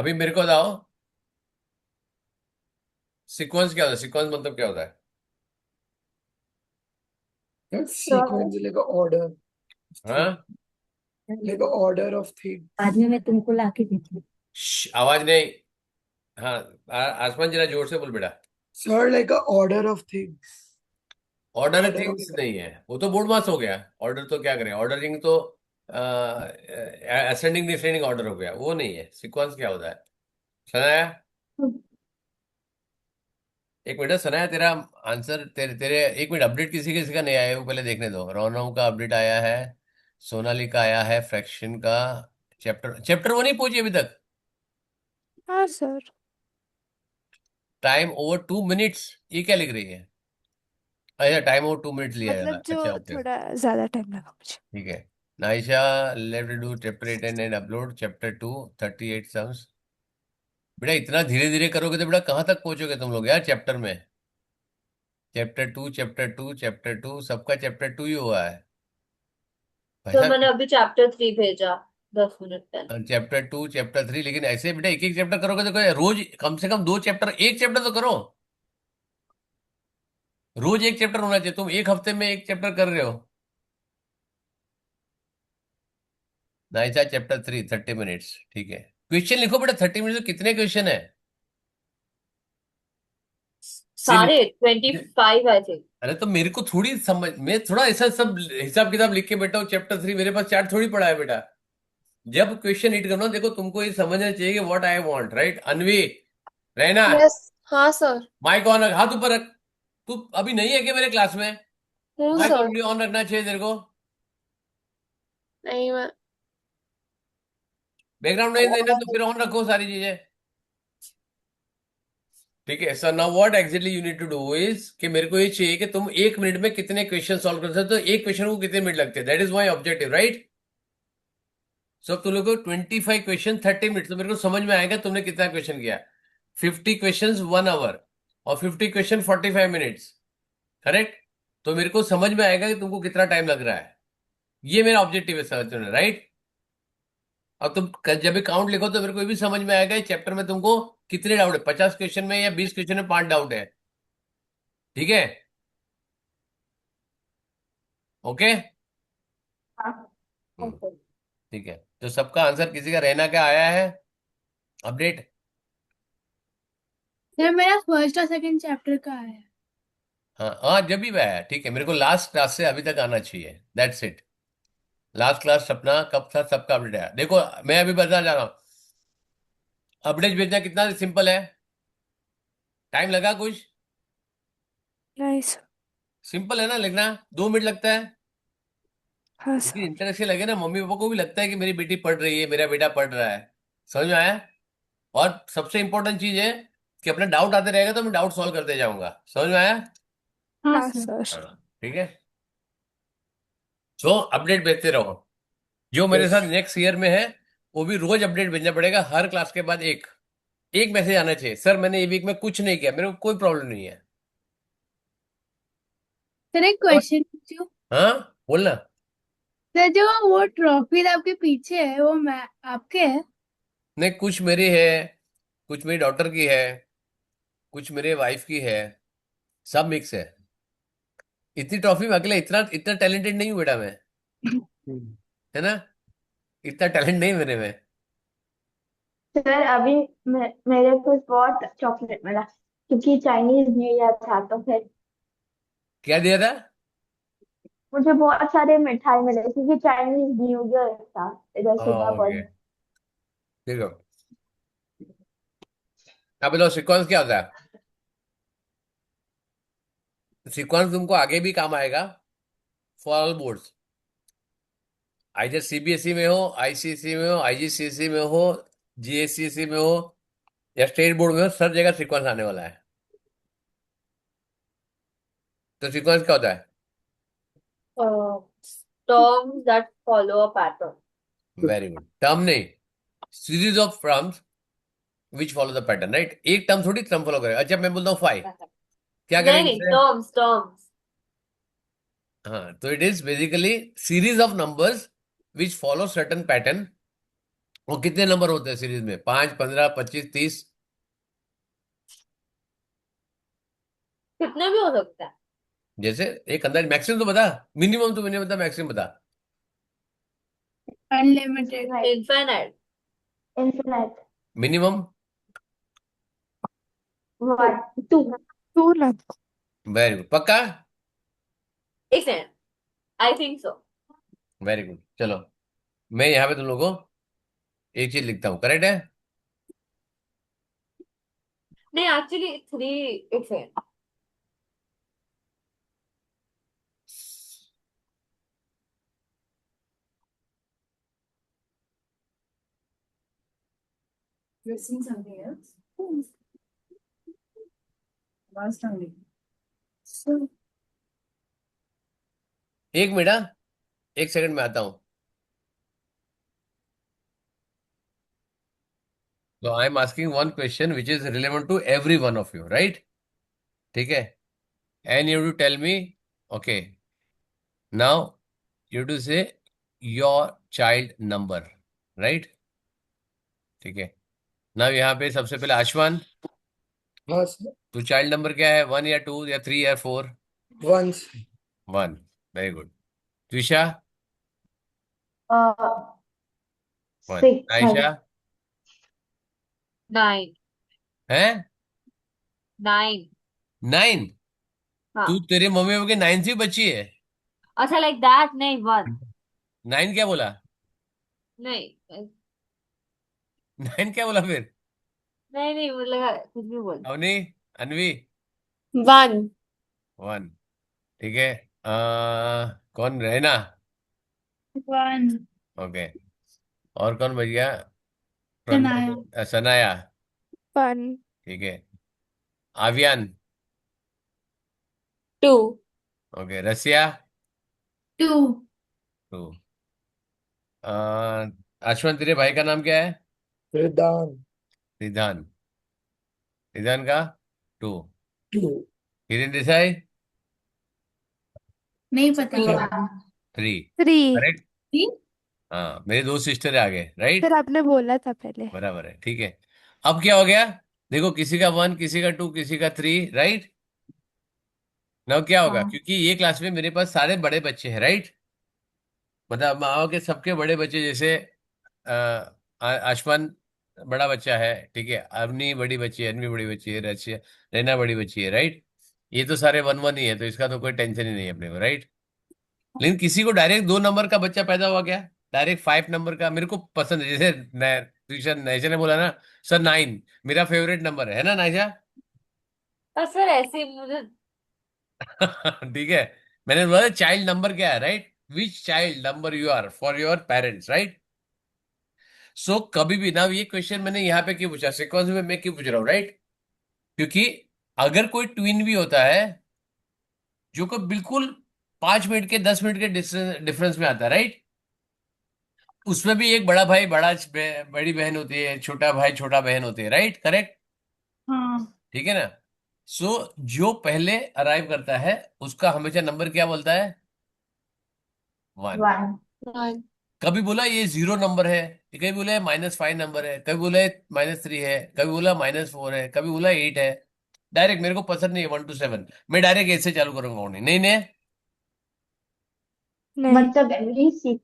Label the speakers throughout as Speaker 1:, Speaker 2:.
Speaker 1: अभी मेरे को बताओ, सीक्वेंस क्या होता है? सीक्वेंस मतलब क्या होता है?
Speaker 2: Sequence like a order of thing,
Speaker 1: हाँ,
Speaker 2: like a order of thing.
Speaker 3: बाद में मैं तुमको लाके देती
Speaker 1: आवाज नहीं। हाँ, आसमान जरा जोर से बोल बेटा।
Speaker 2: Sir, like a order of things.
Speaker 1: Order
Speaker 2: Order of
Speaker 1: things नहीं है, वो तो बोर्ड मास हो गया। ऑर्डर तो क्या करें, ऑर्डरिंग तो असेंडिंग डिसेंडिंग ऑर्डर हो गया, वो नहीं है। सीक्वेंस क्या होता है? सनाया,
Speaker 3: हूँ।
Speaker 1: एक मिनट। सनाया, तेरा आंसर, तेरे तेरे एक मिनट। अपडेट किसी किसी का नहीं आया है, वो पहले देखने दो। रोनव का अपडेट आया है, सोनाली का आया है, फ्रैक्शन का। चैप्टर चैप्टर वो नहीं पहुंची अभी तक।
Speaker 4: हाँ सर।
Speaker 1: टाइम ओवर 2 मिनट्स, ये क्या लिख रही है? अच्छा, टाइम ओवर 2 मिनट्स लिया है।
Speaker 4: मतलब जो
Speaker 1: अच्छा, ओके,
Speaker 4: थोड़ा ज्यादा टाइम लगा मुझे।
Speaker 1: ठीक है। Naisha, left do chapter 8 and upload chapter 2, 38 sums. बेटा इतना धीरे धीरे करोगे तो बेटा कहाँ तक पहुंचोगे तुम लोग यार चैप्टर में? Chapter two, chapter two, chapter two, सबका चैप्टर 2 ही हुआ है भाई
Speaker 5: तो मैंने
Speaker 1: साहब।
Speaker 5: अभी चैप्टर 3 भेजा 10 मिनट पहले।
Speaker 1: चैप्टर 2, चैप्टर 3, लेकिन ऐसे बेटा एक एक चैप्टर करोगे तो रोज कम से कम 2 चैप्टर, एक चैप्टर तो करो। रोज एक चैप्टर होना चाहिए। तुम एक हफ्ते में एक चैप्टर कर रहे हो। नाइसा, चैप्टर 3, 30 मिनट्स, ठीक है। क्वेश्चन लिखो बेटा, 30 मिनट में कितने क्वेश्चन है?
Speaker 5: सारे
Speaker 1: सिर्फ,
Speaker 5: 25 आई थिंक।
Speaker 1: अरे तो मेरे को थोड़ी समझ, मैं थोड़ा ऐसा सब हिसाब किताब लिख के बैठा हूँ। चैप्टर 3 मेरे पास चार्ट थोड़ी पड़ा है बेटा। जब क्वेश्चन हिट करना हो, देखो तुमको ये समझना चाहिए कि व्हाट आई वांट, राइट? अनवी, रहना,
Speaker 4: यस। हाँ सर।
Speaker 1: माइक ऑन रख, हाथ ऊपर रख। तू अभी नहीं है क्या मेरे क्लास में?
Speaker 4: हूँ
Speaker 1: माइक
Speaker 4: सर।
Speaker 1: ऑन रखना चाहिए तेरे को।
Speaker 4: नहीं मैं।
Speaker 1: बैकग्राउंड नहीं देना तो फिर ऑन रखो सारी चीजें। ठीक है sir, now what exactly you need to do is कि मेरे को ये चाहिए कि तुम 1 मिनट में कितने क्वेश्चन सॉल्व कर सकते हो। एक क्वेश्चन को कितने मिनट लगते हैं, that is my objective, right? So तुम लोग को 25 क्वेश्चन 30 मिनट, तो मेरे को समझ में आएगा तुमने कितना क्वेश्चन किया। 50 क्वेश्चन 1 आवर और 50 क्वेश्चन 45 मिनट्स, करेक्ट? तो मेरे को समझ में आएगा कि तुमको कितना टाइम लग रहा है। ये मेरा ऑब्जेक्टिव है सर, तुमने राइट। अब तुम जब भी काउंट लिखो तो मेरे को ये भी समझ में आएगा चैप्टर में तुमको कितने डाउट है, 50 क्वेश्चन में या 20 क्वेश्चन में 5 डाउट है। ठीक है, ओके।
Speaker 5: हाँ।
Speaker 1: हम्म,
Speaker 5: ओके।
Speaker 1: ठीक है। तो सबका आंसर किसी का रहना क्या आया है अपडेट?
Speaker 3: सर मेरा फर्स्ट और सेकंड चैप्टर का है।
Speaker 1: हाँ हाँ, जब भी आया ठीक है। मेरे को लास्ट क्लास से अभी तक आना चाहिए, दैट्स इट। लास्ट क्लास अपना कब था, सबका अपडेट आया। देखो, मैं अभी बताना जा रहा हूँ, अपडेट भेजना कितना सिंपल है। टाइम लगा कुछ?
Speaker 4: नहीं सर।
Speaker 1: सिंपल है ना लिखना, 2 मिनट लगता है।
Speaker 4: हाँ
Speaker 1: लेकिन
Speaker 4: सर।
Speaker 1: इंटरेस्ट लगे ना, मम्मी पापा को भी लगता है कि मेरी बेटी पढ़ रही है, मेरा बेटा पढ़ रहा है। समझ में आया? और सबसे इंपॉर्टेंट चीज है कि अपना डाउट आते रहेगा तो मैं डाउट सॉल्व करते जाऊंगा। समझ में आया?
Speaker 3: हाँ
Speaker 4: हाँ
Speaker 3: सर।
Speaker 4: सर।
Speaker 1: हाँ, ठीक है। सो अपडेट भेजते रहो। जो मेरे
Speaker 2: Yes.
Speaker 1: साथ नेक्स्ट ईयर में है, वो भी रोज अपडेट भेजना पड़ेगा। हर क्लास के बाद एक एक मैसेज आना चाहिए, सर मैंने ये वीक में कुछ नहीं किया, मेरे को कोई प्रॉब्लम नहीं है।
Speaker 3: सर एक क्वेश्चन पूछूं?
Speaker 1: हाँ, बोलना।
Speaker 3: सर जो वो ट्रॉफी आपके पीछे है वो मैं आपके है?
Speaker 1: नहीं, कुछ मेरी है, कुछ मेरी डॉटर की है, कुछ मेरे वाइफ की है, सब मिक्स है। इतनी ट्रॉफी में अकेला इतना इतना टैलेंटेड नहीं हूँ बेटा मैं,
Speaker 2: Hmm.
Speaker 1: है ना? इतना टैलेंट नहीं मेरे में।
Speaker 5: सर अभी मेरे को बहुत चॉकलेट मिला क्योंकि चाइनीज न्यू ईयर था तो फिर
Speaker 1: क्या दिया था?
Speaker 5: मुझे बहुत सारे मिठाई मिले क्योंकि चाइनीज न्यू ईयर था इधर सिंगापुर
Speaker 1: ओके,
Speaker 5: में।
Speaker 1: ठीक है। अब बताओ सीक्वेंस क्या होता है? सीक्वेंस तुमको आगे भी काम आएगा for all boards. Either CBSE में हो, आईसीएसई में हो, आईजीसीएसई में हो, जीएससीसी में हो या स्टेट बोर्ड में हो, सब जगह सीक्वेंस आने वाला है। तो सीक्वेंस क्या होता है?
Speaker 5: Terms that follow a pattern.
Speaker 1: Very good. Term नहीं, series of terms which follow the pattern, right? एक टर्म थोड़ी टर्म फॉलो करेगा। अच्छा, मैं बोलता हूँ फाइव, क्या
Speaker 5: नहीं
Speaker 1: करेंगे
Speaker 5: नहीं,
Speaker 1: इससे?
Speaker 5: Terms terms.
Speaker 1: हाँ, तो it is basically series of numbers which follow certain pattern वो कितने नंबर होते हैं सीरीज में? 5, 15, 25, 30?
Speaker 6: कितने भी हो सकता है।
Speaker 1: जैसे एक अंदाज, मैक्सिमम तो बता। मिनिमम तो मैंने बता, मैक्सिमम बता।
Speaker 3: अनलिमिटेड।
Speaker 6: इनफाइनाइट।
Speaker 5: infinite,
Speaker 1: minimum?
Speaker 5: 1, 2,
Speaker 4: 2 ना।
Speaker 1: वेरी गुड, पक्का?
Speaker 6: एक second, I think so.
Speaker 1: Very good, चलो मैं यहाँ पे तुम लोगों को एक चीज लिखता हूँ, करेक्ट है?
Speaker 6: नहीं, एक्चुअली 3। एक second.
Speaker 2: You're seeing something else? Last time.
Speaker 4: So,
Speaker 1: एक मिनट, हाँ? एक सेकंड में आता हूँ। तो I am asking one question which is relevant to every one of you, right? ठीक है, and you to tell me, okay, now you to say your child number, right? ठीक है, नाउ यहाँ पे सबसे पहले आशुमान,
Speaker 2: हाँ सर।
Speaker 1: तो चाइल्ड नंबर क्या है? 1 या 2 या 3 या 4?
Speaker 2: Once.
Speaker 1: 1, very good. Twisha? 1।
Speaker 5: 6,
Speaker 1: Ayesha?
Speaker 6: 9।
Speaker 1: है?
Speaker 6: 9।
Speaker 1: 9? तू,
Speaker 6: हाँ।
Speaker 1: तेरे मम्मी पापा की 9 सी बच्ची है?
Speaker 6: अच्छा, लाइक दैट नहीं, 1।
Speaker 1: 9 क्या बोला?
Speaker 6: नहीं
Speaker 1: 9 क्या बोला फिर?
Speaker 6: नहीं नहीं, मतलब कुछ भी बोल।
Speaker 1: अवनी? अनवी?
Speaker 4: 1।
Speaker 1: 1, ठीक है। कौन, रहना?
Speaker 3: 1।
Speaker 1: ओके, और कौन बच गया?
Speaker 3: सनाया।
Speaker 1: सनाया?
Speaker 4: 1।
Speaker 1: ठीक है। आवियान?
Speaker 6: 2।
Speaker 1: ओके, रसिया?
Speaker 3: 2।
Speaker 1: 2। अश्वंत, तेरे भाई का नाम क्या है?
Speaker 2: Ridan.
Speaker 1: रिधान? रिधान का 2।
Speaker 2: 2.
Speaker 1: हिरेन देसाई?
Speaker 3: नहीं पता।
Speaker 1: 3।
Speaker 4: 3।
Speaker 1: करेक्ट? हाँ, मेरे 2 सिस्टर आ गए, राइट?
Speaker 4: फिर आपने बोला था पहले।
Speaker 1: बराबर है, ठीक है। अब क्या हो गया? देखो, किसी का 1, किसी का 2, किसी का 3, राइट? नाउ क्या होगा,
Speaker 5: हाँ,
Speaker 1: क्योंकि ये क्लास में मेरे पास सारे बड़े बच्चे हैं, राइट? मतलब माओ के सबके बड़े बच्चे, जैसे आशमान बड़ा बच्चा है, ठीक है, अवनी बड़ी बच्ची है, अनवी बड़ी बच्ची है, रचिया, रैना बड़ी बच्ची है, राइट? ये तो सारे 1 1 ही है, तो इसका तो कोई टेंशन ही नहीं है अपने को, राइट? लेकिन किसी को डायरेक्ट 2 नंबर का बच्चा पैदा हुआ क्या? डायरेक्ट 5 नंबर का मेरे को पसंद है, जैसे ट्यूशन नाइजा ने बोला ना, सर 9 मेरा फेवरेट नंबर है ना नाइजा?
Speaker 6: और सर ऐसे ही मुझे।
Speaker 1: ठीक है, मैंने बोला चाइल्ड नंबर क्या है, right? Which child number you are for your parents, right? So कभी भी ना, ये क्वेश्चन मैंने यहाँ पे क्यों पूछा, सीक्वेंस में मैं क्यों पूछ रहा हूँ, राइट? क्योंकि अगर कोई ट्विन भी होता है जो को बिल्कुल 5 मिनट के 10 मिनट के डिफरेंस में आता है, राइट? उसमें भी एक बड़ा भाई बड़ी बहन होती है, छोटा भाई छोटा बहन होती है, राइट? करेक्ट?
Speaker 3: हाँ।
Speaker 1: ठीक है ना? सो जो पहले अराइव करता है उसका हमेशा नंबर क्या बोलता है? 1।
Speaker 5: 1,
Speaker 4: 1।
Speaker 1: कभी बोला ये 0 नंबर है, कभी बोला -5 नंबर है, कभी बोला -3 है, कभी बोला -4 है, कभी बोला 8 है। डायरेक्ट मेरे को पसंद नहीं है 1 to 7, मैं डायरेक्ट 8 से चालू करूंगा, नहीं नहीं नहीं।
Speaker 4: नहीं।
Speaker 5: मतलब every seat.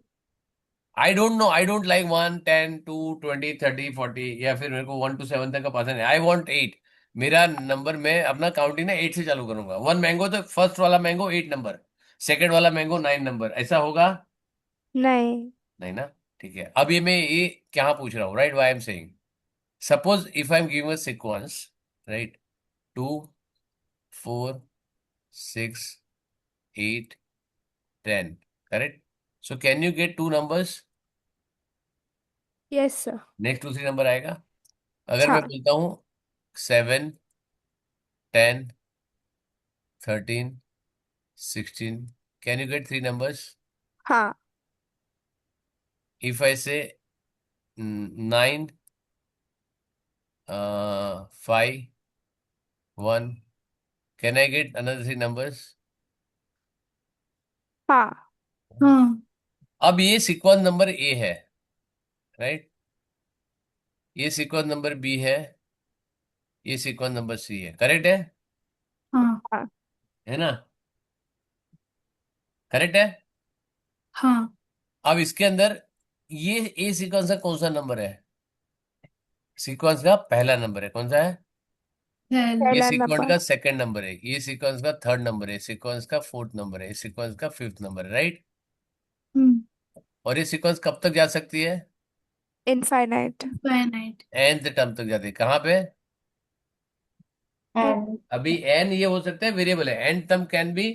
Speaker 1: I don't know, I don't like 1, 10, 2, 20, 30, 40, या फिर मेरे को 1 to 7 तक का पसंद है, आई वॉन्ट 8। मेरा नंबर, मैं अपना काउंटिंग ना 8 से चालू करूंगा। 1 मैंगो तो फर्स्ट वाला मैंगो 8 नंबर, सेकंड वाला मैंगो 9 नंबर, ऐसा होगा?
Speaker 4: नहीं।
Speaker 1: नहीं ना? ठीक है, अब ये मैं ये क्या पूछ रहा हूँ, right? Why I am saying, suppose if I'm giving a sequence, right? 2, 4, 6, 8, 10, correct? So can you get 2 numbers?
Speaker 4: Yes sir.
Speaker 1: Next 2 3 number आएगा। अगर मैं
Speaker 4: हाँ।
Speaker 1: बोलता हूँ 7, 10, 13, 16, can you get 3 numbers?
Speaker 4: हाँ।
Speaker 1: If I say 9, 5, 1, can I get another 3 numbers?
Speaker 4: हाँ।
Speaker 3: हाँ।
Speaker 1: अब ये सीक्वेंस नंबर ए है, राइट? ये सीक्वेंस नंबर बी है, ये सीक्वेंस नंबर सी है, करेक्ट है?
Speaker 3: हाँ
Speaker 4: हाँ
Speaker 1: है ना? करेक्ट है?
Speaker 3: हाँ
Speaker 1: अब इसके अंदर ये ए सीक्वेंस का कौन सा नंबर है? सीक्वेंस का पहला नंबर है, कौन सा है?
Speaker 3: पहला।
Speaker 1: ये
Speaker 4: पहला
Speaker 1: सीक्वेंस
Speaker 4: नंबर।
Speaker 1: का सेकंड नंबर है, ये सीक्वेंस का थर्ड नंबर है, सीक्वेंस का फोर्थ नंबर है, सीक्वेंस का फिफ्थ नंबर है, राइट?
Speaker 3: हम्म।
Speaker 1: और ये सीक्वेंस कब तक जा सकती है?
Speaker 4: इनफाइनाइट।
Speaker 3: फाइनाइट।
Speaker 1: nth टर्म तक जाती है। कहाँ पे?
Speaker 5: and
Speaker 1: अभी n ये हो सकता है वेरिएबल है, n term can be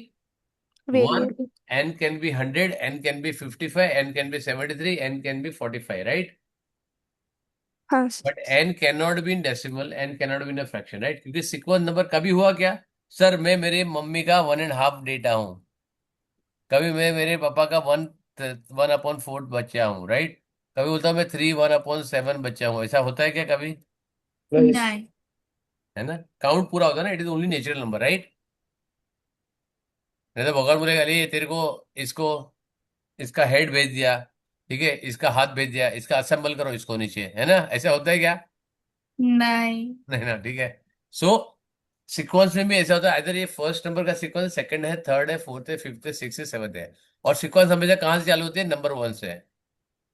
Speaker 1: 1,
Speaker 4: variable.
Speaker 1: n can be 100, n can be 55, n can be 73, n can be 45, right?
Speaker 4: हाँ
Speaker 1: but n can not be in decimal, n can not be in a fraction, right? क्योंकि sequence number कभी हुआ क्या? Sir मैं मेरे mummy का 1.5 data हूँ, कभी मैं मेरे पापा का 1/4 बच्चा हूँ, राइट? कभी बोलता हूँ मैं 1/7 बच्चा हूँ, ऐसा होता है क्या कभी?
Speaker 2: Right.
Speaker 3: नहीं।
Speaker 1: है ना? काउंट पूरा होता है ना, it is only natural number, right? नहीं तो भगवान बोलेगा अरे तेरे को इसको इसका हेड भेज दिया, ठीक है, इसका हाथ भेज दिया, इसका असेंबल करो इसको नीचे, है ना? ऐसा होता है क्या?
Speaker 3: नहीं।
Speaker 1: नहीं ना, ठीक है। सो सीक्वेंस में भी ऐसा होता है, इधर ये फर्स्ट नंबर का सीक्वेंस, सेकंड है, थर्ड है, फोर्थ है, फिफ्थ है, सिक्स है, सेवंथ है। और सीक्वेंस हमेशा कहाँ से चालू होती है? नंबर वन से।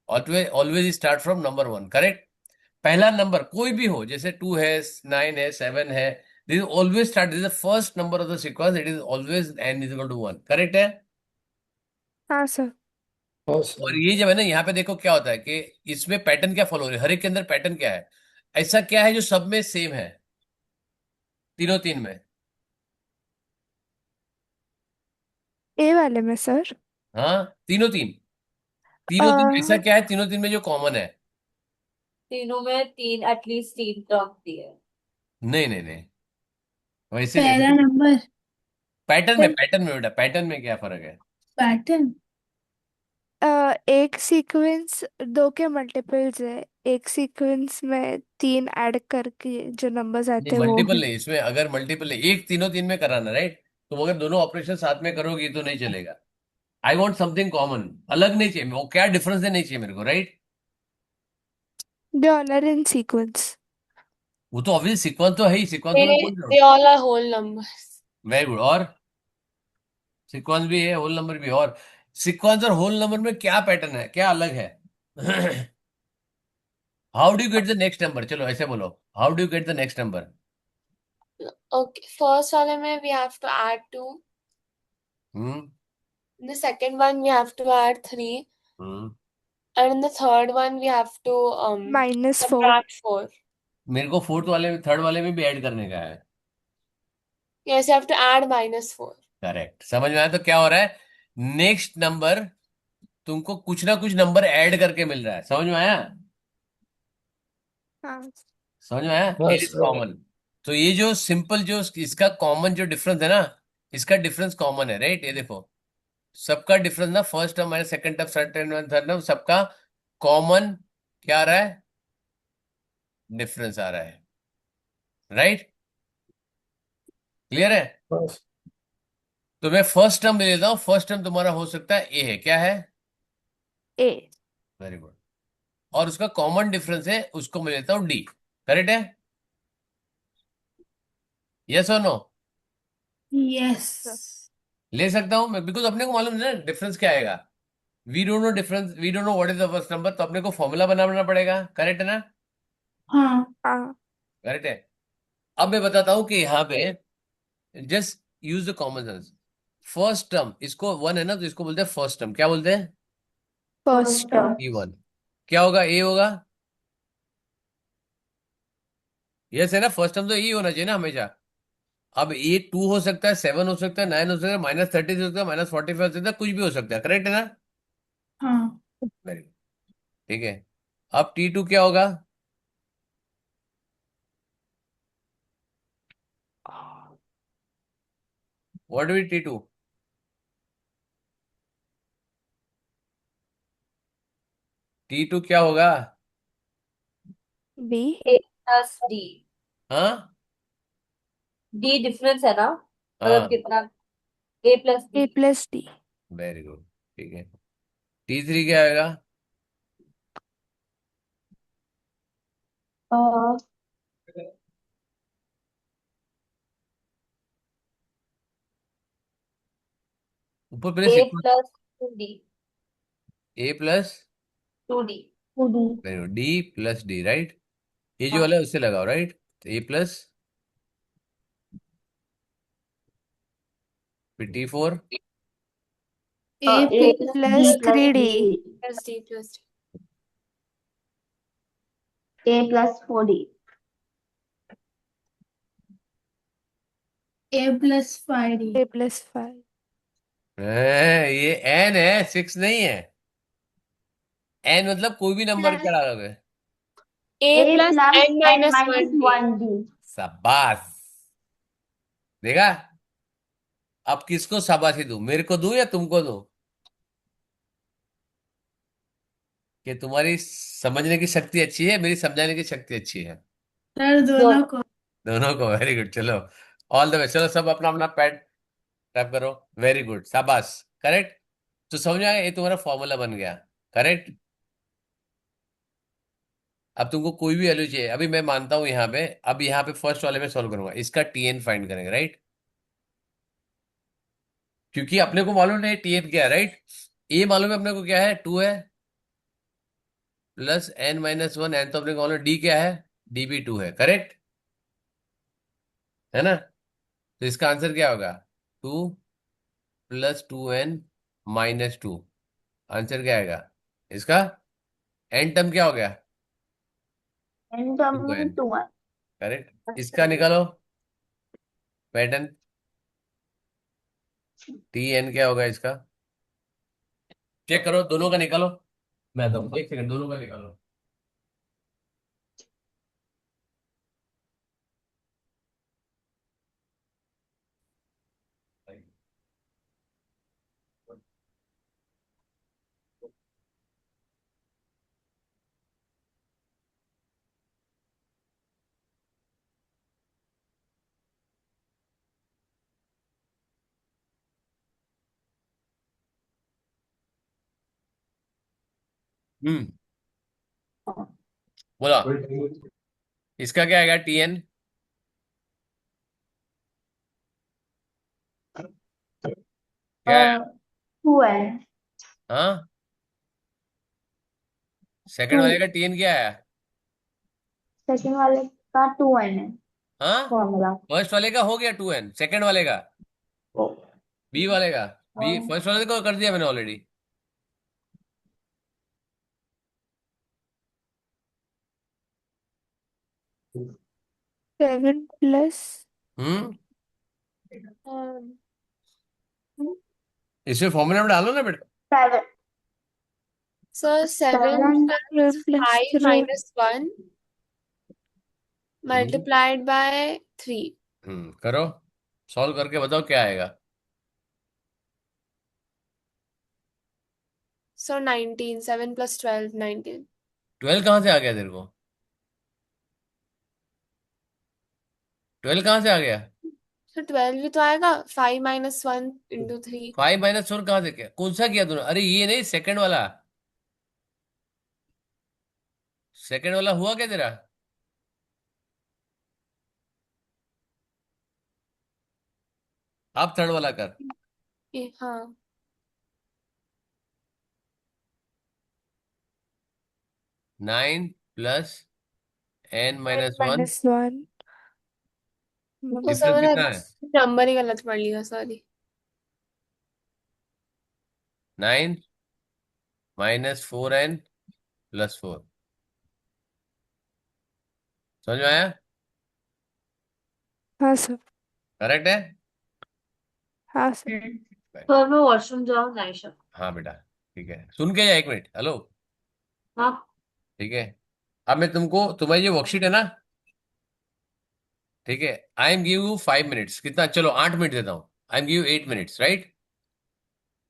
Speaker 1: Always always start from number one, correct? पहला नंबर कोई भी हो, जैसे 2 है, 9 है, 7 है, this always start, this first number of the sequence, it is always n is equal to 1, correct है?
Speaker 4: हाँ सर।
Speaker 1: और
Speaker 2: Awesome.
Speaker 1: ये जब है ना, यहाँ पे देखो क्या होता है कि इसमें पैटर्न क्या फॉलो हो रहा है, हर एक के अंदर पैटर्न क्या है, ऐसा क्या है जो सब में सेम है, तीनों तीन में?
Speaker 4: ए वाले में सर।
Speaker 1: हाँ, तीनों तीन,
Speaker 4: अ,
Speaker 1: तीनों तीन ऐसा क्या है तीनों तीन में जो कॉमन है?
Speaker 6: तीनों में तीन, एटलीस्ट तीन टर्म दिए।
Speaker 1: नहीं नहीं नहीं, वैसे
Speaker 3: पहला
Speaker 1: जैसे
Speaker 3: नंबर।
Speaker 1: पैटर्न में बेटा, पैटर्न में क्या फर्क है?
Speaker 3: पैटर्न।
Speaker 4: एक सीक्वेंस दो के मल्टीपल्स है। एक सीक्वेंस में तीन ऐड करके जो नंबर्स
Speaker 1: नहीं
Speaker 4: आते हैं वो
Speaker 1: मल्टीपल
Speaker 4: है।
Speaker 1: नहीं, इसमें अगर मल्टीपल नहीं, एक तीनों तीन में कराना, राइट? तुम अगर दोनों ऑपरेशन साथ में करोगी तो नहीं चलेगा। आई वॉन्ट समथिंग कॉमन, अलग नहीं चाहिए, वो क्या डिफरेंस है नहीं चाहिए मेरे को, right?
Speaker 4: They all are in sequence.
Speaker 1: वो तो ऑब्वियस सीक्वेंस तो है ही, सीक्वेंस तो मैं बोल रहा
Speaker 6: They
Speaker 1: हूँ।
Speaker 6: all are whole numbers.
Speaker 1: Very good. और सीक्वेंस भी है, होल नंबर भी है, और सीक्वेंस और होल नंबर में क्या पैटर्न है, क्या अलग है? How do get the next number, चलो ऐसे बोलो, how do get the next number?
Speaker 7: Okay, first one we have to add 2.
Speaker 1: Hmm
Speaker 7: In the second one we have to add 3.
Speaker 1: Hmm
Speaker 7: And in the third one we have to
Speaker 4: -4।
Speaker 7: subtract 4.
Speaker 1: मेरे को fourth वाले में, third वाले में भी add करने का है।
Speaker 7: Yes, you have to add -4.
Speaker 1: Correct, समझ में आया? तो क्या हो रहा है, नेक्स्ट नंबर तुमको कुछ ना कुछ नंबर ऐड करके मिल रहा है, समझ में आया?
Speaker 4: हाँ
Speaker 1: समझ में आया? It is
Speaker 2: Awesome.
Speaker 1: कॉमन। तो ये जो सिंपल जो इसका कॉमन जो डिफरेंस है ना, इसका डिफरेंस कॉमन है, राइट? ये देखो, सबका डिफरेंस ना, first term minus second term, third term, सबका कॉमन क्या आ रहा है? डिफरेंस आ रहा है, राइट? क्लियर है?
Speaker 2: Awesome.
Speaker 1: तो मैं फर्स्ट टर्म ले लेता हूं, फर्स्ट टर्म तुम्हारा हो सकता है ए है, क्या है?
Speaker 4: ए।
Speaker 1: Very good. और उसका कॉमन डिफरेंस है, उसको मैं लेता हूं डी, करेक्ट है? यस और नो?
Speaker 3: यस।
Speaker 1: ले सकता हूं मैं, बिकॉज अपने को मालूम है ना डिफरेंस क्या आएगा। We don't know difference, we don't know what is the first number, तो अपने को फॉर्मूला बनाना पड़ेगा, करेक्ट है ना?
Speaker 3: हाँ।
Speaker 4: हाँ
Speaker 1: करेक्ट है। अब मैं बताता हूं कि यहाँ पे just use the common sense. First term, इसको वन है ना, तो इसको बोलते हैं फर्स्ट टर्म, क्या बोलते हैं?
Speaker 4: First
Speaker 5: first
Speaker 4: term.
Speaker 5: term.
Speaker 1: E one. क्या होगा? ए होगा। यस है ना, फर्स्ट टर्म तो ई होना चाहिए ना हमेशा। अब ए 2 हो सकता है, 7 हो सकता है, 9 हो सकता है, -30 हो सकता है, -45 हो सकता है, कुछ भी हो सकता है, करेक्ट है ना?
Speaker 3: हाँ।
Speaker 1: वेरी गुड, ठीक है। अब T2 क्या होगा? What will T2? T2 क्या होगा?
Speaker 4: बी।
Speaker 6: A plus D.
Speaker 1: हाँ
Speaker 6: D डिफरेंस है ना, मतलब
Speaker 1: हाँ,
Speaker 6: कितना? A plus
Speaker 4: A
Speaker 6: D.
Speaker 4: Plus D.
Speaker 1: Very good, ठीक है। T3 क्या आएगा? ऊपर पहले
Speaker 6: A
Speaker 1: sequence
Speaker 6: plus 2D.
Speaker 1: A plus
Speaker 6: 2D.
Speaker 5: 2D.
Speaker 1: D plus D, right? ये जो
Speaker 6: हाँ.
Speaker 1: वाला है उससे लगाओ, राइट? तो ए प्लस फिर T four
Speaker 3: A
Speaker 5: A
Speaker 3: plus
Speaker 5: plus
Speaker 4: plus
Speaker 5: B plus
Speaker 4: 3D
Speaker 5: D.
Speaker 6: Plus D plus D.
Speaker 5: A plus 4D.
Speaker 3: A plus 5D.
Speaker 4: A+5
Speaker 1: ये एन है, 6 नहीं है। एन मतलब कोई भी नंबर
Speaker 6: Plus
Speaker 1: क्या डालोगे?
Speaker 6: A
Speaker 5: A
Speaker 6: plus
Speaker 5: plus
Speaker 6: N
Speaker 5: N
Speaker 6: minus
Speaker 5: minus
Speaker 6: 1D.
Speaker 5: 1D.
Speaker 1: शाबाश। देखा? अब किसको शाबाशी दूं, मेरे को दूं या तुमको दूं? कि तुम्हारी समझने की शक्ति अच्छी है, मेरी समझाने की शक्ति अच्छी है?
Speaker 3: सर दोनों को।
Speaker 1: दोनों को। Very good. चलो, ऑल द बेस्ट। चलो सब अपना अपना पैड टैप करो। वेरी गुड, शाबाश। करेक्ट। तो समझ में आया, ये तुम्हारा फॉर्मूला बन गया। करेक्ट। अब तुमको कोई भी वैल्यू चाहिए, अभी मैं मानता हूं यहाँ पे, अब यहाँ पे फर्स्ट वाले में सॉल्व करूंगा, इसका टीएन फाइंड करेंगे, राइट? क्योंकि अपने को मालूम नहीं टीएन क्या है, राइट? ए मालूम है अपने को क्या है, 2 है plus n minus one. N तो अपने को मालूम, डी क्या है, डी भी 2 है, करेक्ट है ना? तो इसका आंसर क्या होगा, 2 प्लस 2n-2। आंसर क्या आएगा इसका? एन टर्म क्या हो गया,
Speaker 5: N term
Speaker 1: 2n।
Speaker 5: 2.
Speaker 1: करेक्ट। इसका निकालो पैटर्न, टी एन क्या होगा इसका? चेक करो, दोनों का निकालो। मैं तो एक सेकंड, दोनों का निकालो। हम्म, बोला। इसका क्या आएगा, टी एन क्या है?
Speaker 5: 2N.
Speaker 1: हाँ, सेकंड वाले
Speaker 5: 2.
Speaker 1: का टीएन क्या है?
Speaker 5: सेकंड वाले का 2N है
Speaker 1: हाँ,
Speaker 5: फॉर्मूला.
Speaker 1: फर्स्ट वाले का हो गया 2n, सेकंड वाले का, बी वाले का, बी फर्स्ट वाले को कर दिया मैंने ऑलरेडी।
Speaker 4: 7 प्लस
Speaker 1: हम्म,
Speaker 6: Um,
Speaker 1: इसमें फॉर्मूला में डालो ना बेटा।
Speaker 5: 7.
Speaker 6: so 7
Speaker 5: 7
Speaker 6: plus
Speaker 4: plus
Speaker 6: 5
Speaker 4: 3
Speaker 6: minus 1 multiplied by 3.
Speaker 1: करो, सॉल्व करके बताओ क्या आएगा।
Speaker 6: So 19. 7 plus 12, 19.
Speaker 1: 12 कहाँ से आ गया तेरे को? 12 कहाँ से आ गया?
Speaker 6: So 12 भी तो आएगा, 5 minus 1 into 3.
Speaker 1: 5-4 कहाँ से, क्या कौन सा किया तूने? अरे ये नहीं, सेकंड वाला, सेकंड वाला हुआ क्या तेरा? आप थर्ड वाला कर।
Speaker 6: हाँ.
Speaker 1: 9 प्लस n-1।
Speaker 4: -1
Speaker 6: वो सब
Speaker 1: डिफरेंस
Speaker 6: मैंने
Speaker 1: कितना है?
Speaker 6: नंबर ही गलत पढ़ लिया, सॉरी.
Speaker 1: 9 -4n+4। समझ में आया?
Speaker 4: हाँ सर,
Speaker 1: करेक्ट है?
Speaker 4: हाँ सर।
Speaker 6: तो मैं वॉशरूम जाऊँ, नाइशा.
Speaker 1: हाँ बेटा, ठीक है, सुन के जा, एक मिनट, हेलो।
Speaker 6: हाँ.
Speaker 1: ठीक है, अब मैं तुमको, तुम्हारी ये वर्कशीट है ना, ठीक है, I am give you 5 minutes, कितना, चलो 8 मिनट देता हूँ, I am give you 8 minutes, right?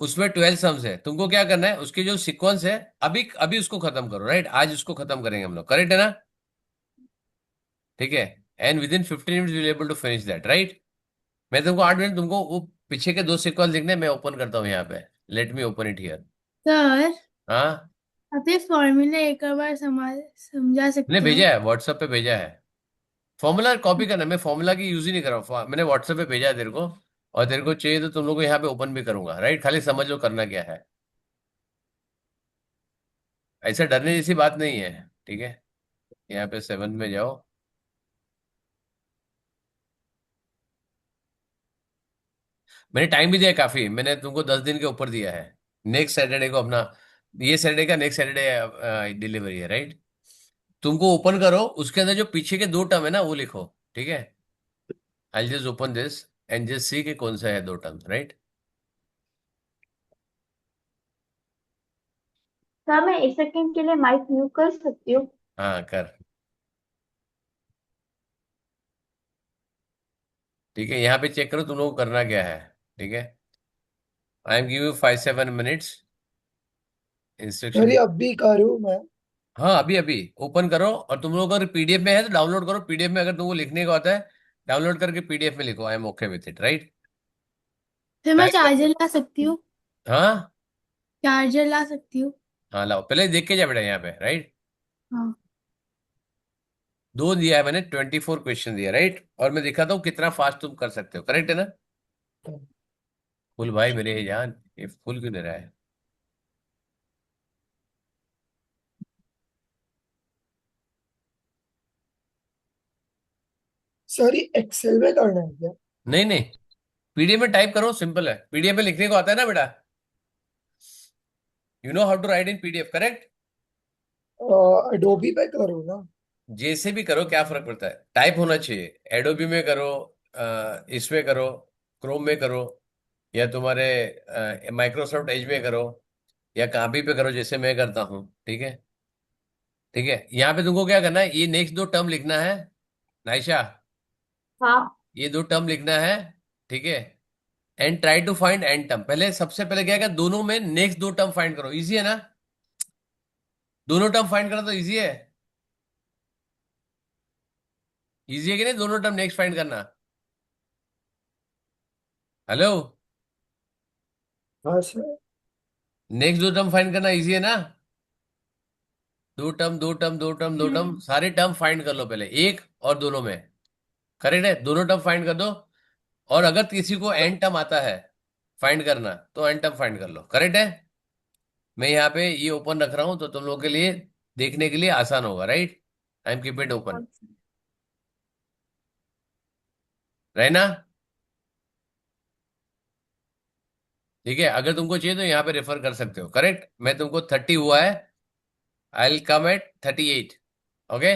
Speaker 1: उसमें 12 सम्स है, तुमको क्या करना है, उसके जो सीक्वेंस है, अभी अभी उसको खत्म करो, राइट? आज उसको खत्म करेंगे हम लोग, करेक्ट है ना? ठीक है, and within 15 minutes will able to finish that, right? मैं तुमको 8 मिनट, तुमको वो पीछे के 2 सीक्वेंस लिखने, मैं ओपन करता हूँ यहाँ पे, let me open it here.
Speaker 3: Sir
Speaker 1: हाँ,
Speaker 3: आप ये फॉर्मूला एक और बार समझा
Speaker 1: ने
Speaker 3: सकते हो?
Speaker 1: भेजा है, व्हाट्सएप पे भेजा है। फॉर्मूला कॉपी करना, मैं फॉर्मूला की यूज ही नहीं कर रहा हूँ, मैंने व्हाट्सएप पे भेजा है तेरे को, और तेरे को चाहिए तो तुम लोग को यहाँ पे ओपन भी करूंगा, राइट? खाली समझ लो करना क्या है, ऐसा डरने जैसी बात नहीं है, ठीक है? यहाँ पे 7 में जाओ। मैंने टाइम भी दिया है काफी, मैंने तुमको 10 दिन के ऊपर दिया है। नेक्स्ट सैटरडे को अपना, ये सैटरडे का नेक्स्ट सैटरडे डिलीवरी है, राइट? तुमको ओपन करो, उसके अंदर जो पीछे के 2 टर्म है ना वो लिखो, ठीक है? I just open this and just see के कौन सा है 2 टर्म, राइट?
Speaker 5: सर मैं 1 सेकंड के लिए माइक म्यूट कर सकती हूँ?
Speaker 1: हाँ कर, ठीक है? यहाँ पे चेक करो तुम लोग को करना क्या है, ठीक है? I am give you 5-7 minutes
Speaker 2: sir
Speaker 1: instruction.
Speaker 2: ये अब भी करूँ मैं?
Speaker 1: हाँ अभी अभी ओपन करो, और तुम लोग अगर पीडीएफ में है तो डाउनलोड करो, पीडीएफ में अगर तुमको लिखने को आता है डाउनलोड करके पीडीएफ में लिखो, I am okay with it, right?
Speaker 3: फिर मैं चार्जर ला सकती हूँ?
Speaker 1: हाँ
Speaker 3: चार्जर ला सकती हूँ?
Speaker 1: हाँ लाओ, पहले देख के जा बेटा यहाँ पे, राइट?
Speaker 3: हाँ।
Speaker 1: 2 दिया है मैंने, 24 क्वेश्चन दिया, राइट? और मैं दिखाता हूँ कितना फास्ट तुम कर सकते हो, करेक्ट है ना? फुल भाई मेरे जान, ये फुल क्यों दे रहा है?
Speaker 2: सर ये एक्सेल में करना है क्या?
Speaker 1: नहीं नहीं, पीडीएफ में टाइप करो, सिंपल है, पीडीएफ में लिखने को आता है ना बेटा? You know how to write in PDF, correct?
Speaker 2: Adobe पे करूँ ना?
Speaker 1: जैसे भी करो क्या फर्क पड़ता है, टाइप होना चाहिए। एडोबी में करो, इसमें करो, क्रोम में करो, या तुम्हारे माइक्रोसॉफ्ट एज में करो, या कहाँ भी पे करो जैसे मैं करता हूँ, ठीक है? ठीक है, यहाँ पे तुमको क्या करना है, ये नेक्स्ट 2 टर्म लिखना है, नाइशा,
Speaker 5: हाँ।
Speaker 1: ये 2 टर्म लिखना है, ठीक है? And try to find and term, पहले सबसे पहले क्या है, दोनों में नेक्स्ट 2 टर्म फाइंड करो, इजी है ना? दोनों टर्म फाइंड करना तो इजी है, इजी है कि नहीं दोनों टर्म नेक्स्ट फाइंड करना? हेलो,
Speaker 2: हाँ सर।
Speaker 1: नेक्स्ट 2 टर्म फाइंड करना इजी है ना? 2 टर्म 2 टर्म 2 टर्म 2 टर्म, सारे टर्म फाइंड कर लो पहले, एक और दोनों में, करेक्ट है? दोनों टर्म फाइंड कर दो, और अगर किसी को एंड टर्म आता है फाइंड करना तो एंड टर्म फाइंड कर लो, करेक्ट है? मैं यहाँ पे ये ओपन रख रहा हूँ तो तुम लोग के लिए देखने के लिए आसान होगा, right? I am keep it open, रहना, ठीक है? अगर तुमको चाहिए तो यहाँ पे रेफर कर सकते हो, करेक्ट? मैं तुमको 30 हुआ है, I will come at 38, okay?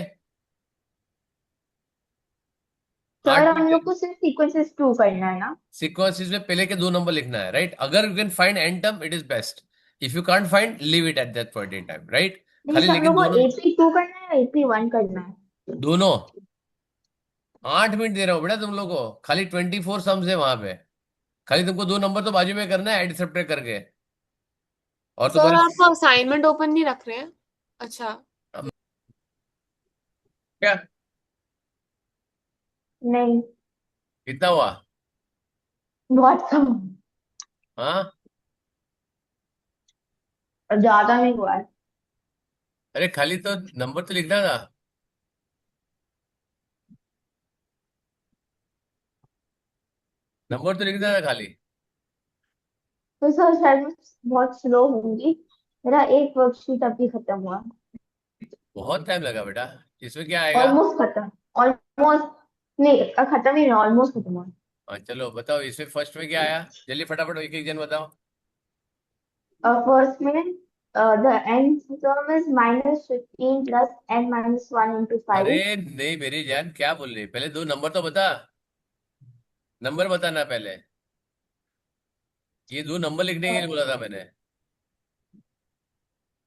Speaker 5: Sir
Speaker 1: 8
Speaker 5: हम
Speaker 1: मिनट
Speaker 5: लोग को सिर्फ सीक्वेंसेस 2 करना है ना?
Speaker 1: सीक्वेंसेस में पहले के 2 नंबर लिखना है, राइट? अगर you can find and term it is best, if you can't find leave it at that point in time, right?
Speaker 5: नहीं
Speaker 1: खाली
Speaker 5: सर हम
Speaker 1: लेकिन
Speaker 5: लोग को
Speaker 1: दोनों,
Speaker 5: AP2 करना है, AP1 करना है?
Speaker 1: दोनों 8 मिनट दे रहा हूँ बेटा तुम लोग को, खाली 24 सम्स है वहां पे, खाली तुमको 2 नंबर तो बाजू में करना है, एड सब्ट्रैक्ट करके, और
Speaker 7: सर
Speaker 1: तुम्हारे
Speaker 7: आप असाइनमेंट ओपन नहीं रख रहे हैं? अच्छा।
Speaker 1: क्या
Speaker 5: नहीं,
Speaker 1: कितना हुआ?
Speaker 5: बहुत कम।
Speaker 1: हाँ,
Speaker 5: और ज्यादा नहीं हुआ है।
Speaker 1: अरे खाली तो नंबर तो लिखना था, नंबर तो लिखना था खाली।
Speaker 5: तो सर शायद मैं बहुत स्लो होंगी, मेरा एक वर्कशीट अभी खत्म हुआ।
Speaker 1: बहुत टाइम लगा बेटा, इसमें क्या आएगा?
Speaker 5: ऑलमोस्ट खत्म। ऑलमोस्ट नहीं, खत्म ही नहीं, ऑलमोस्ट खत्म हुआ।
Speaker 1: हाँ चलो बताओ, इसमें फर्स्ट में क्या आया, जल्दी फटाफट एक एक जन बताओ।
Speaker 5: फर्स्ट में the end term is -15 plus n-1 into
Speaker 1: अरे
Speaker 5: 5।
Speaker 1: नहीं मेरी जान, क्या बोल रही है? पहले 2 नंबर तो बता, नंबर बताना पहले, ये 2 नंबर लिखने के लिए बोला था मैंने।